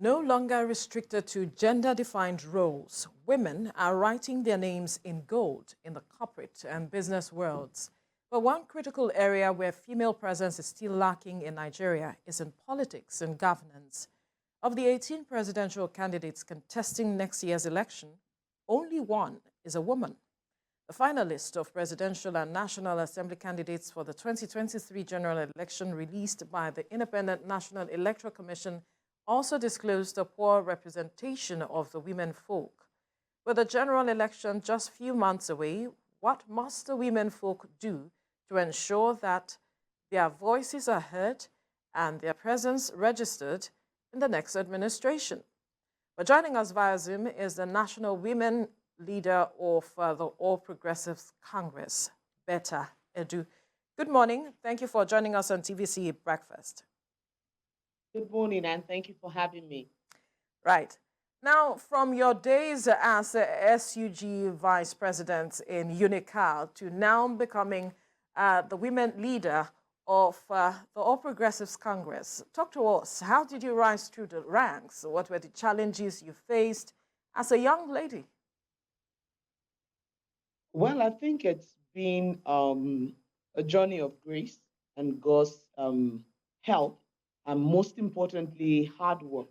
No longer restricted to gender-defined roles, women are writing their names in gold in the corporate and business worlds. But one critical area where female presence is still lacking in Nigeria is in politics and governance. Of the 18 presidential candidates contesting next year's election, only one is a woman. The final list of presidential and National Assembly candidates for the 2023 general election released by the Independent National Electoral Commission also disclosed a poor representation of the women folk. With the general election just a few months away, what must the women folk do to ensure that their voices are heard and their presence registered in the next administration? But joining us via Zoom is the National Women Leader of the All Progressives Congress, Betta Edu. Good morning. Thank you for joining us on TVC Breakfast. Good morning, and thank you for having me. Right. Now, from your days as a SUG Vice President in UNICAL to now becoming the Women Leader of the All Progressives Congress, talk to us. How did you rise through the ranks? What were the challenges you faced as a young lady? Well, I think it's been a journey of grace and God's help, and most importantly, hard work,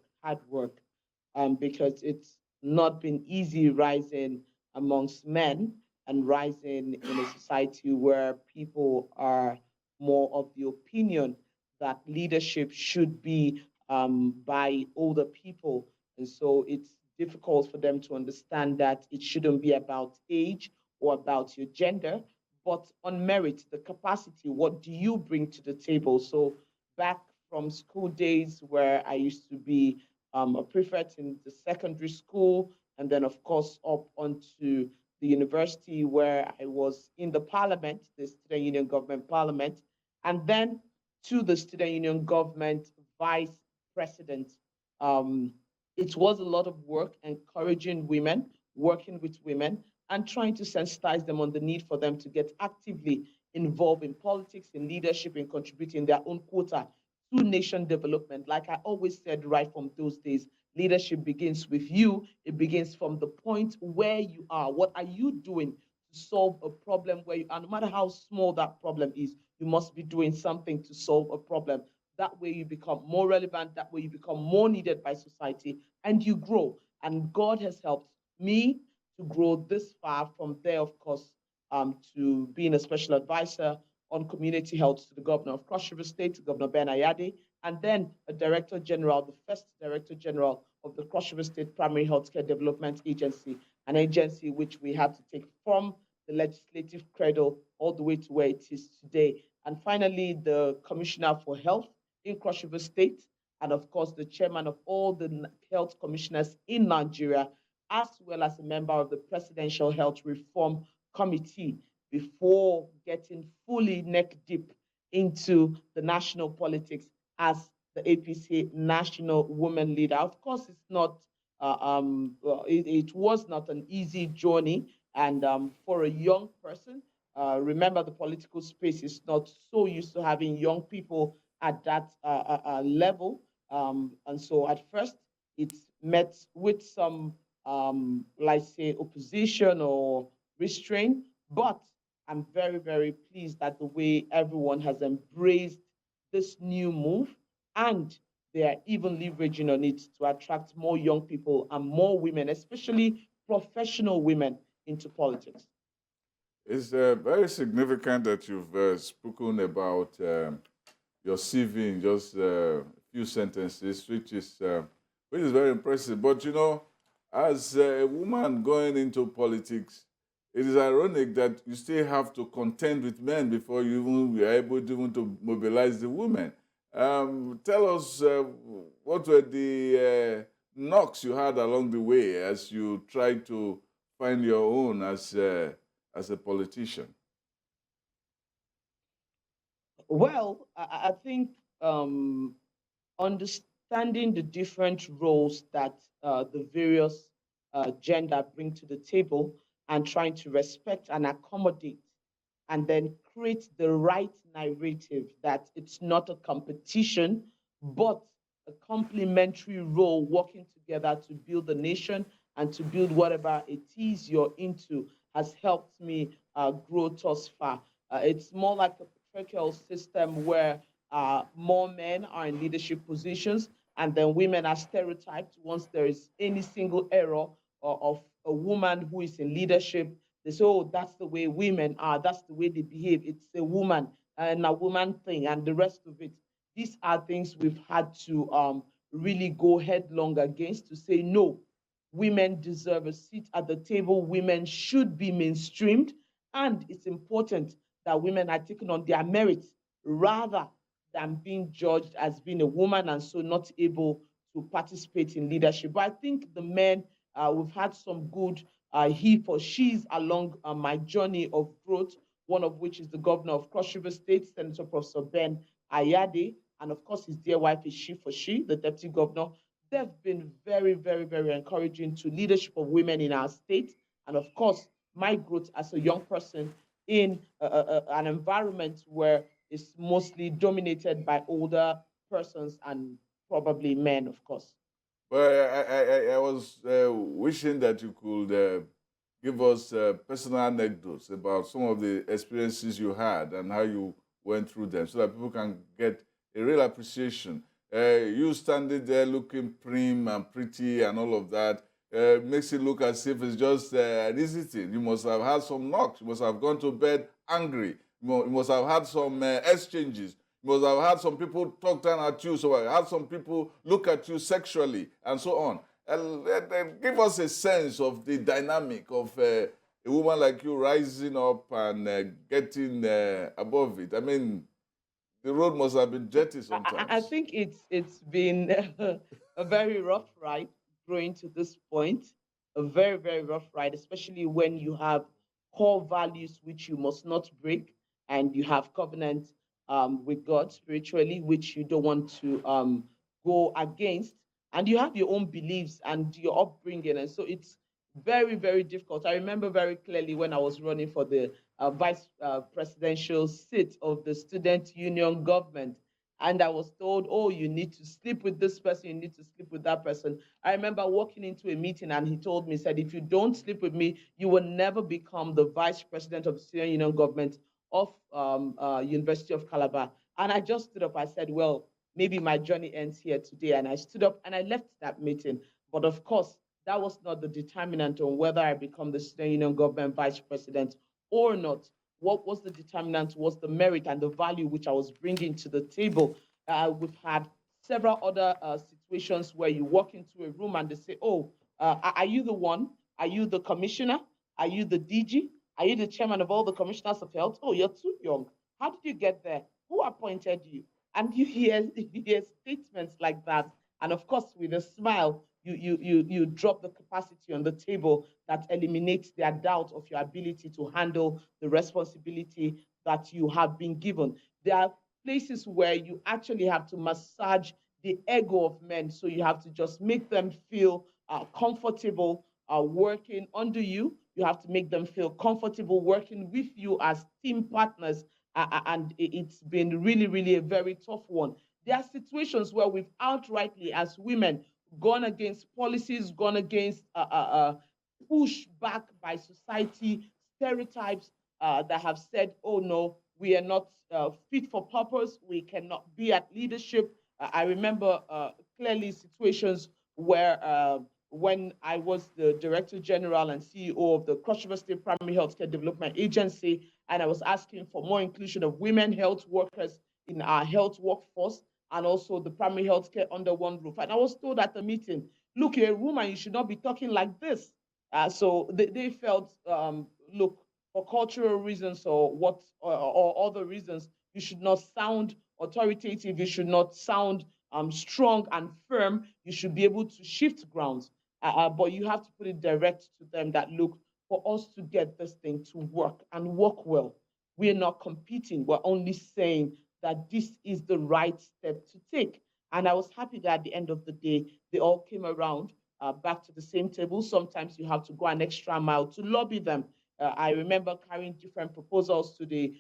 because it's not been easy rising amongst men and rising in a society where people are more of the opinion that leadership should be by older people. And so it's difficult for them to understand that it shouldn't be about age or about your gender, but on merit, the capacity, what do you bring to the table? So back from school days where I used to be a prefect in the secondary school, and then of course up onto the university where I was in the parliament, the student union government parliament, and then to the student union government vice president. Um, it was a lot of work encouraging women, working with women, and trying to sensitize them on the need for them to get actively involved in politics, in leadership, in contributing their own quota to nation development. Like I always said right from those days, leadership begins with you. It begins from the point where you are. What are you doing to solve a problem where you are? No matter how small that problem is, you must be doing something to solve a problem. That way you become more relevant. That way you become more needed by society and you grow. And God has helped me to grow this far. From there, of course, to being a special advisor on community health to the governor of Cross River State, Governor Betta Edu, and then a director general, the first director general of the Cross River State Primary Healthcare Development Agency, an agency which we had to take from the legislative cradle all the way to where it is today. And finally, the commissioner for health in Cross River State, and of course, the chairman of all the health commissioners in Nigeria, as well as a member of the Presidential Health Reform Committee before getting fully neck deep into the national politics as the APC national woman leader. Of course, it's not, it was not an easy journey. And for a young person, remember the political space is not so used to having young people at that level. And so at first, it's met with some, let's say, opposition or restraint, but I'm very, very pleased at the way everyone has embraced this new move, and they are even leveraging on it to attract more young people and more women, especially professional women, into politics. It's very significant that you've spoken about your CV in just a few sentences, which is very impressive. But you know, as a woman going into politics, it is ironic that you still have to contend with men before you even be able to, even to mobilize the women. Tell us what were the knocks you had along the way as you tried to find your own as a politician. Well, I think understanding the different roles that the various gender bring to the table and trying to respect and accommodate and then create the right narrative that it's not a competition, but a complementary role working together to build the nation and to build whatever it is you're into has helped me grow thus far. It's more like a patriarchal system where more men are in leadership positions and then women are stereotyped. Once there is any single error of a woman who is in leadership, they say, oh, that's the way women are, that's the way they behave. It's a woman and a woman thing, and the rest of it. These are things we've had to really go headlong against to say, no, women deserve a seat at the table. Women should be mainstreamed. And it's important that women are taking on their merits rather than being judged as being a woman and so not able to participate in leadership. But I think the men, we've had some good he for she's along my journey of growth, one of which is the governor of Cross River State, Senator Professor Ben Ayade, and of course his dear wife is she for she, the deputy governor. They've been very, very, very encouraging to leadership of women in our state, and of course my growth as a young person in an environment where it's mostly dominated by older persons and probably men, of course. Well, I was wishing that you could give us personal anecdotes about some of the experiences you had and how you went through them so that people can get a real appreciation. You standing there looking prim and pretty and all of that makes it look as if it's just an easy thing. You must have had some knocks. You must have gone to bed angry. You must have had some exchanges. You must have had some people talk down at you. So I had some people look at you sexually and so on. And give us a sense of the dynamic of a woman like you rising up and getting above it. I mean, the road must have been jetty sometimes. I think it's been a very rough ride growing to this point, a very, very rough ride, especially when you have core values which you must not break, and you have covenant with God spiritually, which you don't want to go against, and you have your own beliefs and your upbringing, and so it's very, very difficult. I remember very clearly when I was running for the vice presidential seat of the student union government. And I was told, oh, you need to sleep with this person, you need to sleep with that person. I remember walking into a meeting and he told me, said, if you don't sleep with me, you will never become the vice president of the student union government of University of Calabar. And I just stood up, I said, well, maybe my journey ends here today. And I stood up and I left that meeting. But of course, that was not the determinant on whether I become the student union government vice president or not. What was the determinant was the merit and the value which I was bringing to the table. We've had several other situations where you walk into a room and they say, oh, are you the one? Are you the commissioner? Are you the DG? Are you the chairman of all the commissioners of health? Oh, you're too young. How did you get there? Who appointed you? And you hear statements like that. And of course, with a smile, you drop the capacity on the table that eliminates their doubt of your ability to handle the responsibility that you have been given. There are places where you actually have to massage the ego of men. So you have to just make them feel comfortable working under you. You have to make them feel comfortable working with you as team partners. And it's been really, really a very tough one. There are situations where we've outrightly, as women, gone against policies, gone against push back by society, stereotypes that have said, oh no, we are not fit for purpose, we cannot be at leadership. I remember clearly situations where when I was the Director General and CEO of the Cross River State Primary Healthcare Development Agency, and I was asking for more inclusion of women health workers in our health workforce, and also the primary healthcare under one roof. And I was told at the meeting, look, you're a woman, you should not be talking like this. So they felt, look, for cultural reasons or or other reasons, you should not sound authoritative, you should not sound strong and firm, you should be able to shift grounds. But you have to put it direct to them that, look, for us to get this thing to work and work well, we're not competing, we're only saying that this is the right step to take. And I was happy that at the end of the day, they all came around back to the same table. Sometimes you have to go an extra mile to lobby them. I remember carrying different proposals to the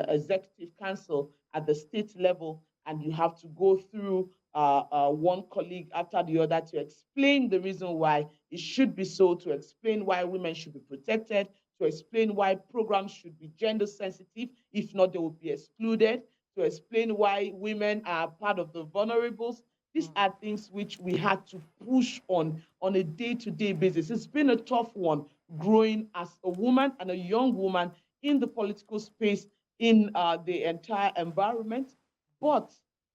Executive Council at the state level, and you have to go through one colleague after the other to explain the reason why it should be so, to explain why women should be protected, to explain why programs should be gender sensitive. If not, they will be excluded, to explain why women are part of the vulnerables. These are things which we had to push on a day-to-day basis. It's been a tough one growing as a woman and a young woman in the political space, in the entire environment. But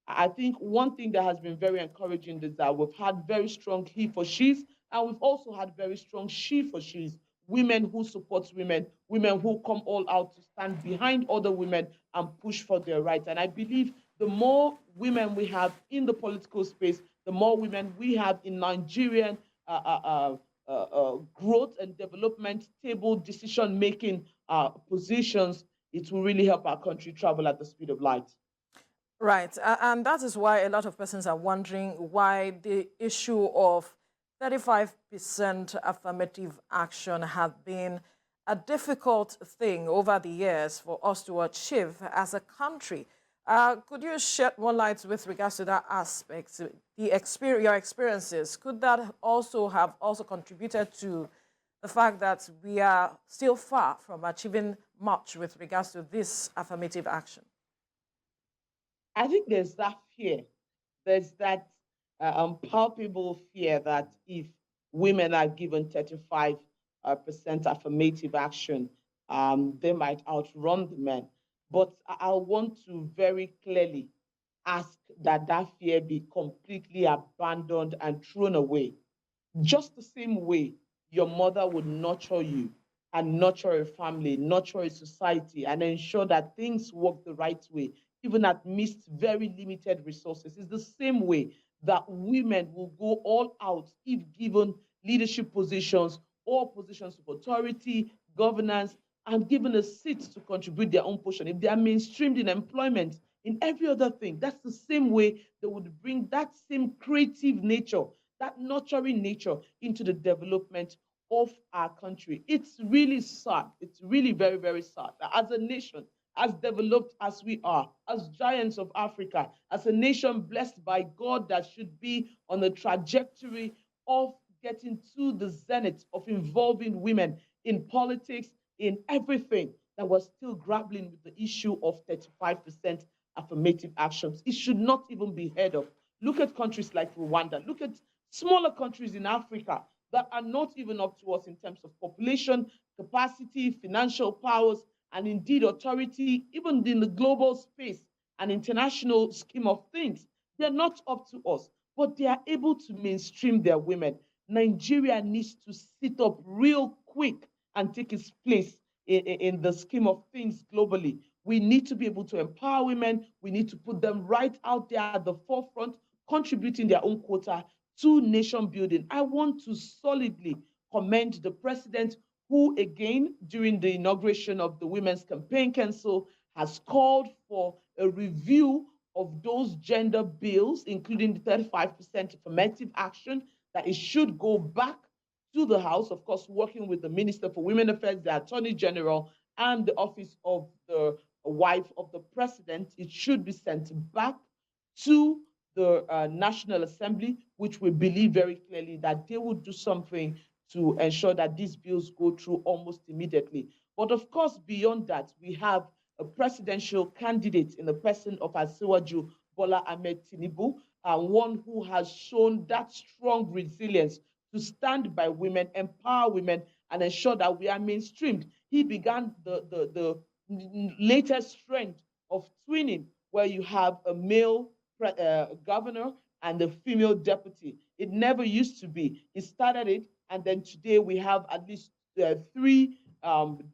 I think one thing that has been very encouraging is that we've had very strong he for she's, and we've also had very strong she for she's. Women who support women, women who come all out to stand behind other women and push for their rights. And I believe the more women we have in the political space, the more women we have in Nigerian growth and development table decision-making positions, it will really help our country travel at the speed of light. Right, and that is why a lot of persons are wondering why the issue of 35% affirmative action has been a difficult thing over the years for us to achieve as a country. Could you shed more light with regards to that aspect? Your experiences, could that also have contributed to the fact that we are still far from achieving much with regards to this affirmative action? I think there's that fear. There's that palpable fear that if women are given 35% affirmative action, they might outrun the men. But I want to very clearly ask that that fear be completely abandoned and thrown away. Just the same way your mother would nurture you and nurture a family, nurture a society, and ensure that things work the right way, even amidst very limited resources. It's the same way that women will go all out if given leadership positions or positions of authority, governance, and given a seat to contribute their own portion. If they are mainstreamed in employment, in every other thing, that's the same way they would bring that same creative nature, that nurturing nature into the development of our country. It's really sad. It's really very, very sad that as a nation, as developed as we are, as giants of Africa, as a nation blessed by God that should be on the trajectory of getting to the zenith of involving women in politics, in everything, that we're still grappling with the issue of 35% affirmative actions. It should not even be heard of. Look at countries like Rwanda. Look at smaller countries in Africa that are not even up to us in terms of population, capacity, financial powers, and indeed authority, even in the global space and international scheme of things. They're not up to us, but they are able to mainstream their women. Nigeria needs to sit up real quick and take its place in the scheme of things globally. We need to be able to empower women. We need to put them right out there at the forefront, contributing their own quota to nation building. I want to solidly commend the president, who again, during the inauguration of the Women's Campaign Council, has called for a review of those gender bills, including the 35% affirmative action, that it should go back to the House, of course, working with the Minister for Women Affairs, the Attorney General, and the Office of the Wife of the President. It should be sent back to the National Assembly, which we believe very clearly that they will do something to ensure that these bills go through almost immediately. But of course, beyond that, we have a presidential candidate in the person of Asiwaju Bola Ahmed Tinubu, one who has shown that strong resilience to stand by women, empower women, and ensure that we are mainstreamed. He began the latest trend of twinning, where you have a male governor and a female deputy. It never used to be. He started it, and then today we have at least three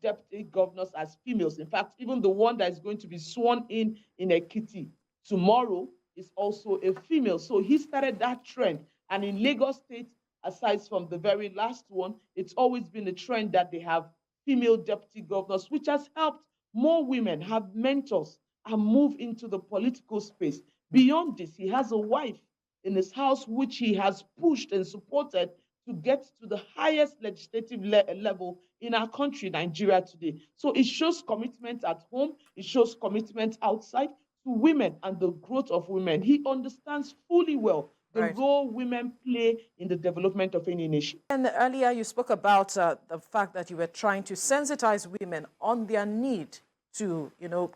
deputy governors as females. In fact, even the one that is going to be sworn in Ekiti tomorrow is also a female. So he started that trend. And in Lagos State, aside from the very last one, it's always been a trend that they have female deputy governors, which has helped more women have mentors and move into the political space. Beyond this, he has a wife in his house, which he has pushed and supported to get to the highest legislative level in our country, Nigeria, today. So it shows commitment at home, it shows commitment outside. to women and the growth of women, he understands fully well the Right. role women play in the development of any nation. And earlier you spoke about the fact that you were trying to sensitize women on their need to,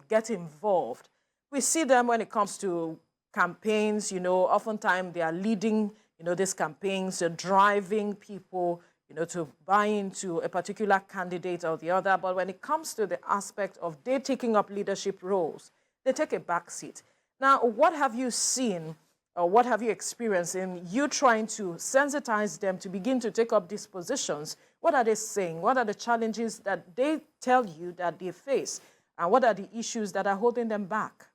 get involved. We see them when it comes to campaigns, oftentimes they are leading, these campaigns, driving people, to buy into a particular candidate or the other. But when it comes to the aspect of they taking up leadership roles, they take a back seat. Now, what have you seen or what have you experienced in you trying to sensitize them to begin to take up these positions? What are they saying? What are the challenges that they tell you that they face? And what are the issues that are holding them back?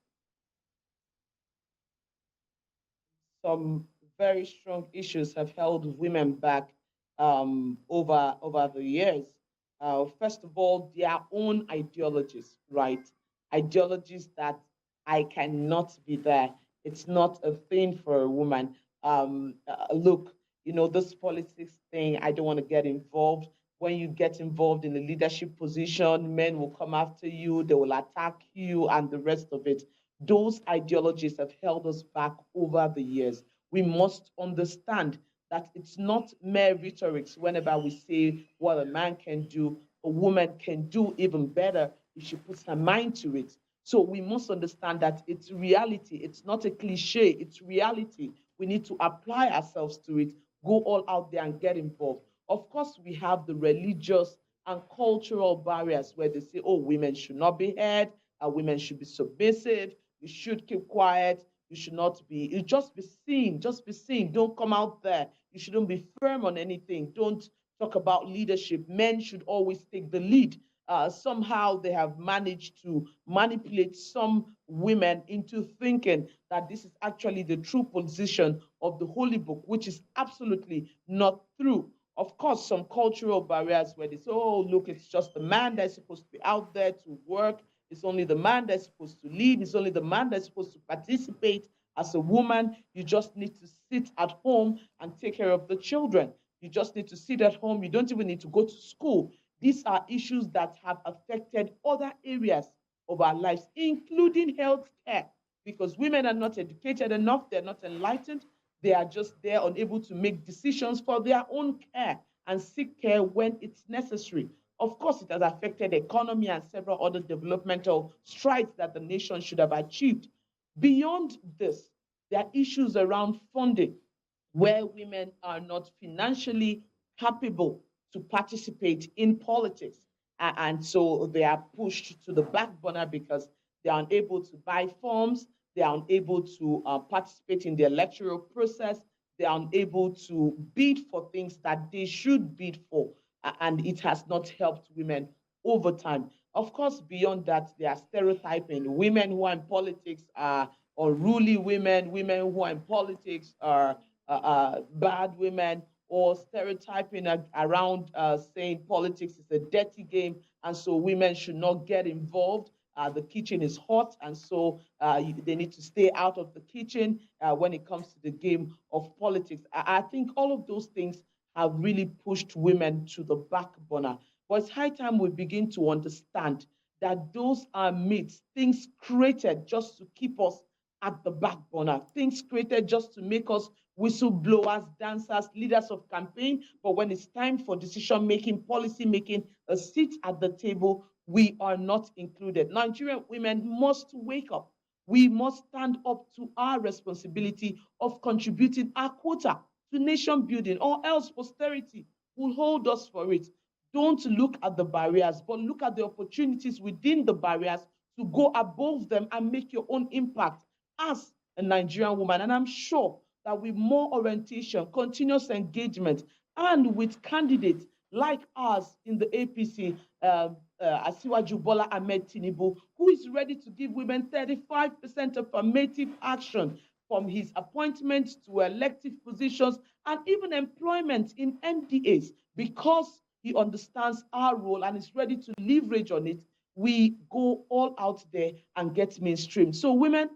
Some very strong issues have held women back over the years. First of all, their own ideologies, right? Ideologies that I cannot be there. It's not a thing for a woman. Look, this politics thing, I don't want to get involved. When you get involved in a leadership position, men will come after you, they will attack you, and the rest of it. Those ideologies have held us back over the years. We must understand that it's not mere rhetorics whenever we say what a man can do, a woman can do even better if she puts her mind to it. So we must understand that it's reality. It's not a cliche, it's reality. We need to apply ourselves to it, go all out there and get involved. Of course, we have the religious and cultural barriers where they say, oh, women should not be heard, women should be submissive, you should keep quiet, you should not be, you just be seen, don't come out there. You shouldn't be firm on anything. Don't talk about leadership. Men should always take the lead. Somehow they have managed to manipulate some women into thinking that this is actually the true position of the Holy Book, which is absolutely not true. Of course, some cultural barriers where they say, oh, look, it's just the man that's supposed to be out there to work. It's only the man that's supposed to lead. It's only the man that's supposed to participate. As a woman, you just need to sit at home and take care of the children. You just need to sit at home. You don't even need to go to school. These are issues that have affected other areas of our lives, including healthcare, because women are not educated enough. They're not enlightened. They are just there unable to make decisions for their own care and seek care when it's necessary. Of course, it has affected the economy and several other developmental strides that the nation should have achieved. Beyond this, there are issues around funding where women are not financially capable to participate in politics. And so they are pushed to the back burner because they are unable to buy forms, they are unable to participate in the electoral process, they are unable to bid for things that they should bid for. And it has not helped women over time. Of course, beyond that, there are stereotyping. Women who are in politics are unruly women, women who are in politics are bad women, or stereotyping around saying politics is a dirty game, and so women should not get involved. The kitchen is hot, and so they need to stay out of the kitchen when it comes to the game of politics. I think all of those things have really pushed women to the back burner. But it's high time we begin to understand that those are myths, things created just to keep us at the back burner, things created just to make us whistleblowers, dancers, leaders of campaign. But when it's time for decision making, policy making, a seat at the table, we are not included. Nigerian women must wake up. We must stand up to our responsibility of contributing our quota to nation building, or else posterity will hold us for it. Don't look at the barriers, but look at the opportunities within the barriers to go above them and make your own impact as a Nigerian woman. And I'm sure that with more orientation, continuous engagement, and with candidates like us in the APC, Asiwaju Bola Ahmed Tinubu, who is ready to give women 35% affirmative action from his appointment to elective positions and even employment in MDAs, because he understands our role and is ready to leverage on it. We go all out there and get mainstream. So women,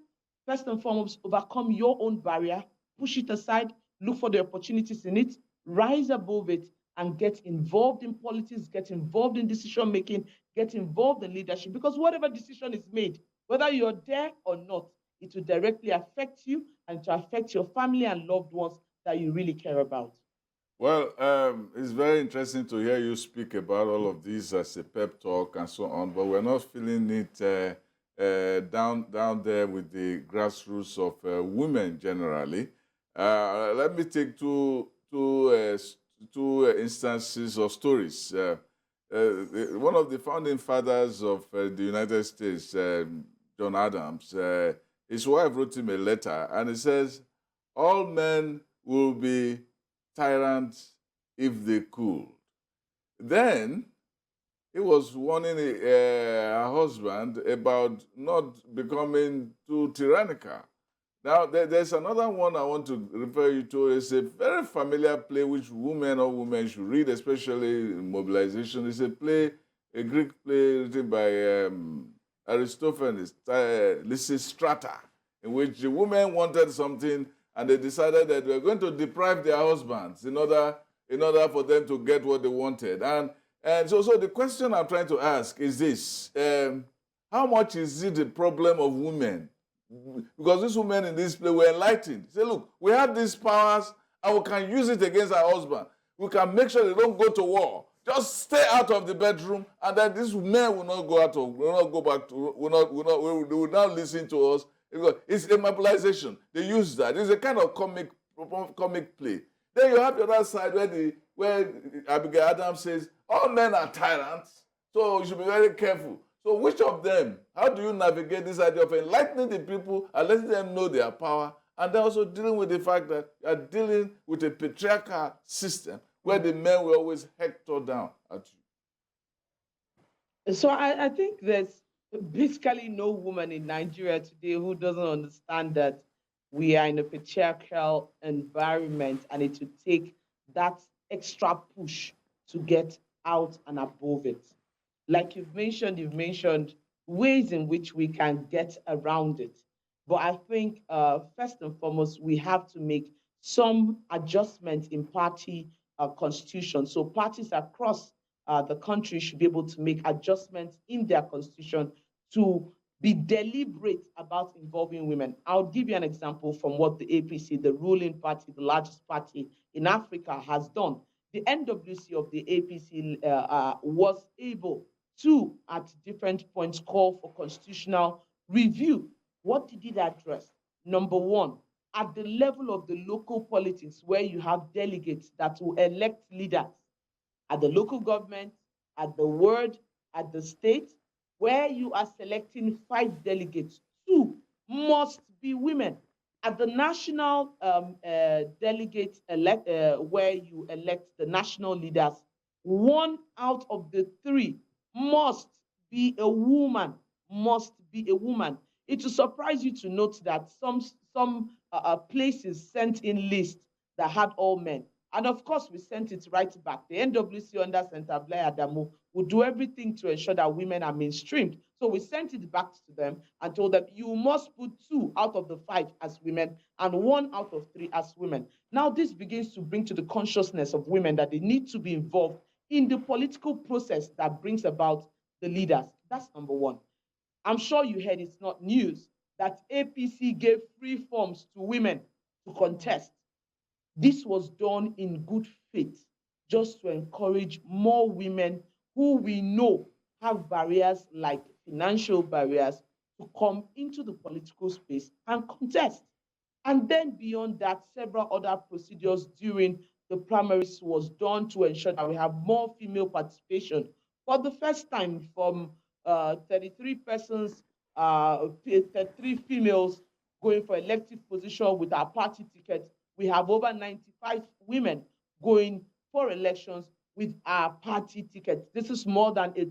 first and foremost, overcome your own barrier, push it aside, look for the opportunities in it, rise above it, and get involved in politics, get involved in decision making, get involved in leadership. Because whatever decision is made, Whether you're there or not, it will directly affect you and to affect your family and loved ones that you really care about. Well, it's very interesting to hear you speak about all of these as a pep talk and so on, but we're not feeling it down there with the grassroots of women generally. Let me take two instances or stories. One of the founding fathers of the United States, John Adams, his wife wrote him a letter, and he says, all men will be tyrants if they could. Then he was warning her husband about not becoming too tyrannical. Now, there's another one I want to refer you to. It's a very familiar play which women should read, especially in mobilization. It's a play, a Greek play written by Aristophanes, Lysistrata, in which the women wanted something and they decided that they were going to deprive their husbands in order for them to get what they wanted. And so the question I'm trying to ask is this: how much is it the problem of women? Because these women in this play were enlightened. Say, look, we have these powers and we can use it against our husband. We can make sure they don't go to war. Just stay out of the bedroom, and then these men will not go out of, will not go back to, they will not listen to us. Because it's a mobilization. They use that. It's a kind of comic play. Then you have the other side where Abigail Adams says, all men are tyrants, so you should be very careful. So which of them, how do you navigate this idea of enlightening the people and letting them know their power, and then also dealing with the fact that you are dealing with a patriarchal system where the men will always hector down at you? So I think there's basically no woman in Nigeria today who doesn't understand that we are in a patriarchal environment and it will take that extra push to get out and above it. Like you've mentioned ways in which we can get around it. But I think first and foremost, we have to make some adjustments in party constitution. So parties across the country should be able to make adjustments in their constitution to be deliberate about involving women. I'll give you an example from what the APC, the ruling party, the largest party in Africa, has done. The NWC of the APC was able to, at different points, call for constitutional review. What did it address? Number one, at the level of the local politics, where you have delegates that will elect leaders, at the local government, at the ward, at the state, where you are selecting 5 delegates, 2 must be women. At the national delegate where you elect the national leaders, 1 out of the 3 must be a woman. Must be a woman. It will surprise you to note that some places sent in lists that had all men. And of course, we sent it right back. The NWC under Senator Blair Adamu would do everything to ensure that women are mainstreamed. So we sent it back to them and told them, you must put 2 out of the 5 as women and 1 out of 3 as women. Now, this begins to bring to the consciousness of women that they need to be involved in the political process that brings about the leaders. That's number one. I'm sure you heard, it's not news, that APC gave free forms to women to contest. This was done in good faith, just to encourage more women who we know have barriers like financial barriers to come into the political space and contest. And then beyond that, several other procedures during the primaries was done to ensure that we have more female participation. For the first time, from 33 persons, 33 females going for elective position with our party ticket, we have over 95 women going for elections with our party ticket. This is more than a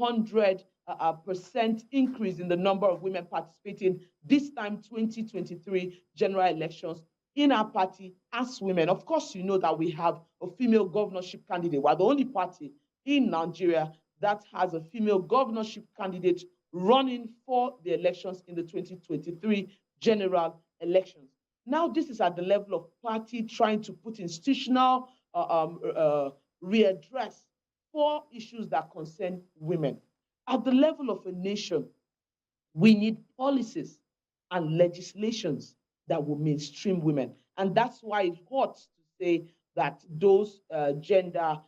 200% increase in the number of women participating this time 2023 general elections in our party as women. Of course, you know that we have a female governorship candidate. We're the only party in Nigeria that has a female governorship candidate running for the elections in the 2023 general elections. Now, this is at the level of party trying to put institutional readdress for issues that concern women. At the level of a nation, We need policies and legislations that will mainstream women. And that's why it hurts to say that those gender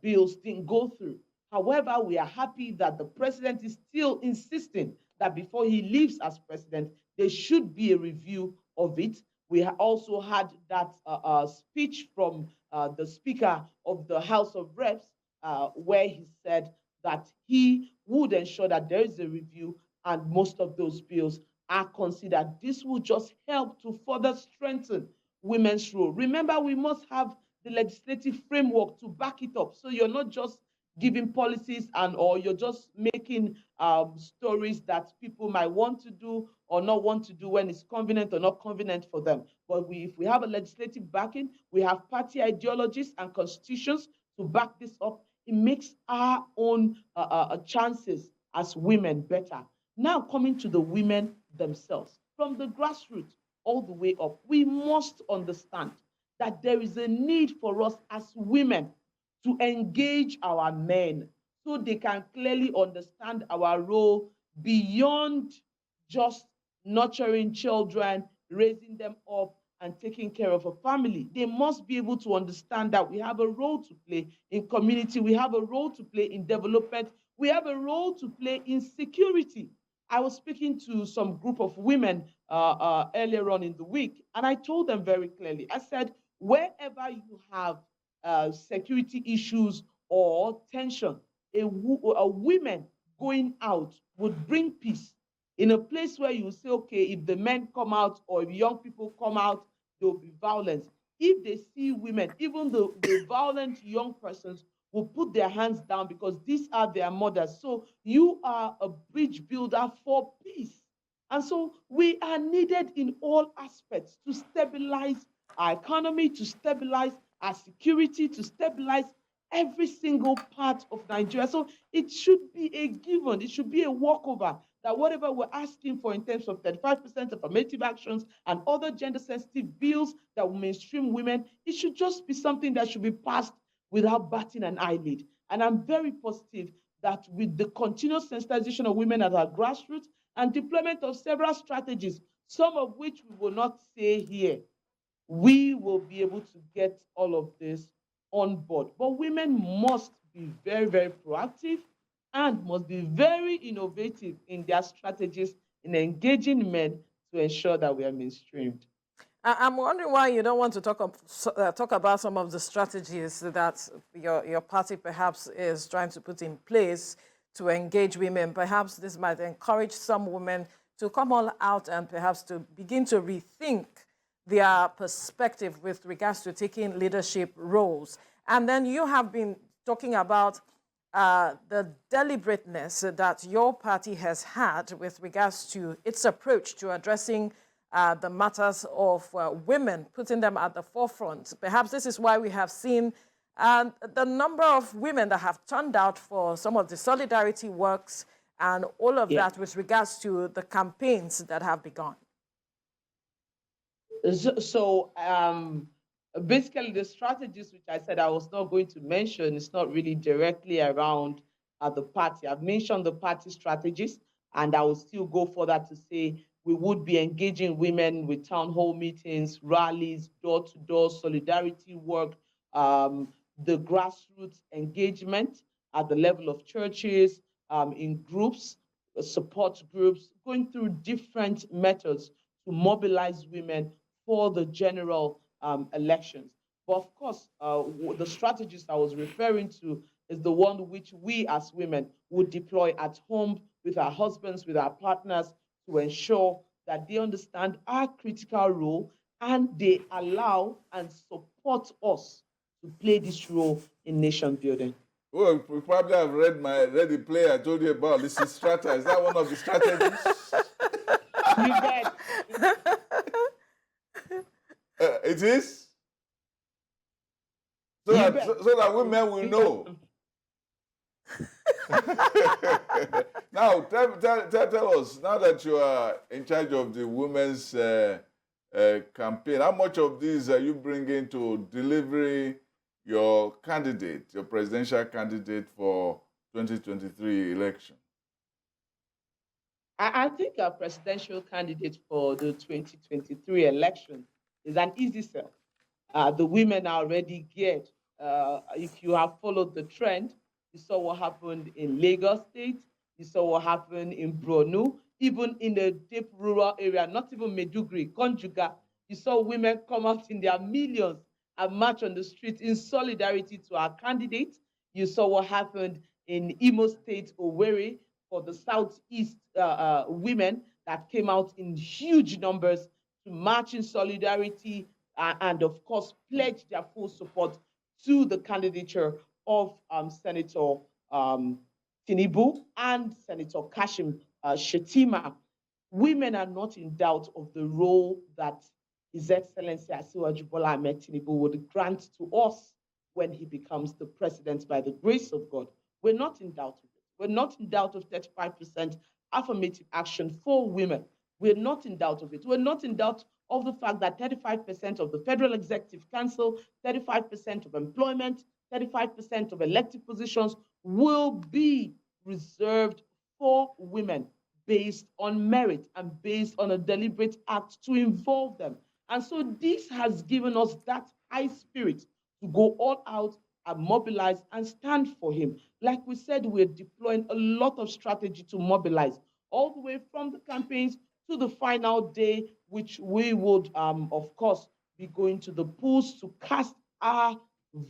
bills didn't go through. However, we are happy that the president is still insisting that before he leaves as president, there should be a review of it. We also had that speech from the Speaker of the House of Reps, where he said that he would ensure that there is a review and most of those bills are considered. This will just help to further strengthen women's role. Remember, we must have the legislative framework to back it up. So you're not just giving policies or you're just making stories that people might want to do or not want to do when it's convenient or not convenient for them. But if we have a legislative backing, we have party ideologies and constitutions to back this up, it makes our own chances as women better. Now coming to the women themselves, from the grassroots all the way up, we must understand that there is a need for us as women to engage our men so they can clearly understand our role beyond just nurturing children, raising them up, and taking care of a family. They must be able to understand that we have a role to play in community, we have a role to play in development, we have a role to play in security. I was speaking to some group of women earlier on in the week, and I told them very clearly, I said, wherever you have security issues or tension, a women going out would bring peace. In a place where you say, okay, if the men come out or if young people come out, there will be violence. If they see women, even the violent young persons will put their hands down because these are their mothers. So you are a bridge builder for peace. And so we are needed in all aspects to stabilize our economy, to stabilize our security, to stabilize every single part of Nigeria. So it should be a given, it should be a walkover that whatever we're asking for in terms of 35% affirmative actions and other gender sensitive bills that will mainstream women, it should just be something that should be passed without batting an eyelid. And I'm very positive that with the continuous sensitization of women at our grassroots and deployment of several strategies, some of which we will not say here, we will be able to get all of this on board. But women must be very, very proactive and must be very innovative in their strategies in engaging men to ensure that we are mainstreamed. I'm wondering why you don't want to talk about some of the strategies that your party perhaps is trying to put in place to engage women. Perhaps this might encourage some women to come all out and perhaps to begin to rethink their perspective with regards to taking leadership roles. And then you have been talking about the deliberateness that your party has had with regards to its approach to addressing the matters of women, putting them at the forefront. Perhaps this is why we have seen the number of women that have turned out for some of the solidarity works and all of that with regards to the campaigns that have begun. So basically the strategies which I said I was not going to mention is not really directly around the party. I've mentioned the party strategies, and I will still go further to say we would be engaging women with town hall meetings, rallies, door-to-door solidarity work, the grassroots engagement at the level of churches, in groups, support groups, going through different methods to mobilize women for the general elections. But of course, the strategies I was referring to is the one which we as women would deploy at home with our husbands, with our partners, to ensure that they understand our critical role and they allow and support us to play this role in nation building. Well, you probably have read the play I told you about. This is Strata. Is that one of the strategies? You bet. It is? So that women will know. Now, tell us, now that you are in charge of the women's campaign, how much of these are you bringing to delivery your candidate, your presidential candidate for 2023 election? I think our presidential candidate for the 2023 election is an easy sell. The women are already geared. If you have followed the trend, you saw what happened in Lagos State, you saw what happened in Brno, even in the deep rural area, not even Meduguri, Conjuga, you saw women come out in their millions and march on the street in solidarity to our candidate. You saw what happened in Imo State, Owerri, for the Southeast women that came out in huge numbers to march in solidarity and, of course, pledge their full support to the candidature of Senator Tinubu and Senator Kashim Shettima. Women are not in doubt of the role that His Excellency Asiwaju Bola Ahmed Tinubu would grant to us when he becomes the president by the grace of God. We're not in doubt of it. We're not in doubt of 35% affirmative action for women. We're not in doubt of it. We're not in doubt of the fact that 35% of the Federal Executive Council, 35% of employment, 35% of elected positions will be reserved for women based on merit and based on a deliberate act to involve them. And so this has given us that high spirit to go all out and mobilize and stand for him. Like we said, we're deploying a lot of strategy to mobilize, all the way from the campaigns to the final day, which we would, of course, be going to the polls to cast our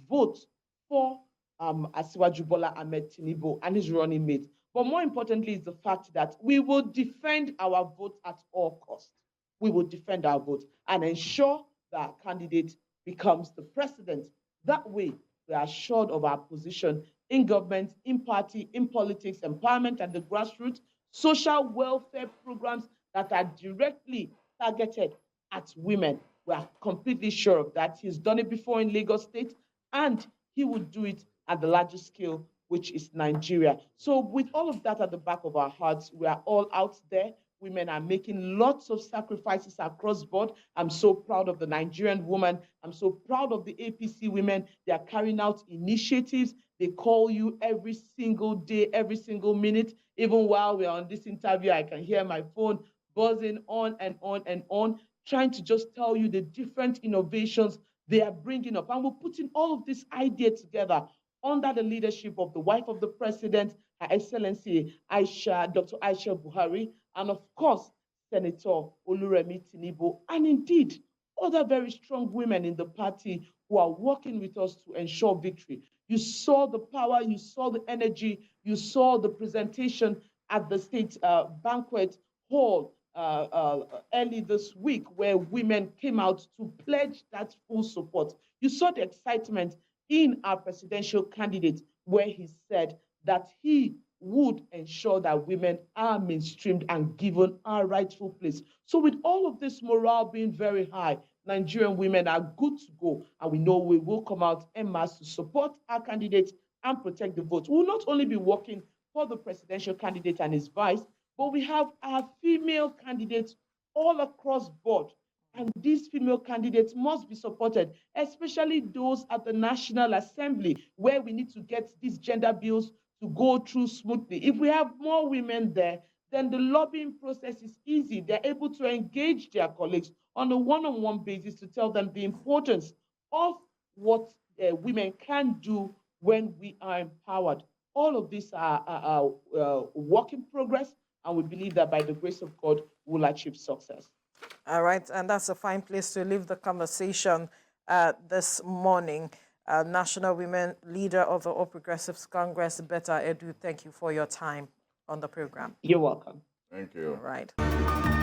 vote for Asiwaju Bola Ahmed Tinubu and his running mate. But more importantly is the fact that we will defend our vote at all costs. We will defend our vote and ensure that our candidate becomes the president. That way, we are assured of our position in government, in party, in politics, empowerment at the grassroots, social welfare programs that are directly targeted at women. We are completely sure of that. He's done it before in Lagos State, and he would do it at the largest scale, which is Nigeria. So with all of that at the back of our hearts, we are all out there. Women are making lots of sacrifices across board. I'm so proud of the Nigerian woman. I'm so proud of the APC women. They are carrying out initiatives. They call you every single day, every single minute. Even while we're on this interview, I can hear my phone buzzing on and on and on, trying to just tell you the different innovations they are bringing up. And we're putting all of this idea together under the leadership of the wife of the president, Her Excellency Dr. Aisha Buhari, and of course, Senator Oluremi Tinubu, and indeed, other very strong women in the party who are working with us to ensure victory. You saw the power, you saw the energy, you saw the presentation at the state banquet hall early this week, where women came out to pledge that full support. You saw the excitement in our presidential candidate, where he said that he would ensure that women are mainstreamed and given our rightful place. So with all of this morale being very high, Nigerian women are good to go, and we know we will come out en masse to support our candidates and protect the vote. We will not only be working for the presidential candidate and his vice, but we have our female candidates all across board. And these female candidates must be supported, especially those at the National Assembly, where we need to get these gender bills to go through smoothly. If we have more women there, then the lobbying process is easy. They're able to engage their colleagues on a one-on-one basis to tell them the importance of what women can do when we are empowered. All of these are work in progress, and we believe that by the grace of God, we'll achieve success. All right, and that's a fine place to leave the conversation this morning. National Women Leader of the All Progressives Congress, Betta Edu, thank you for your time on the program. You're welcome. Thank you. All right.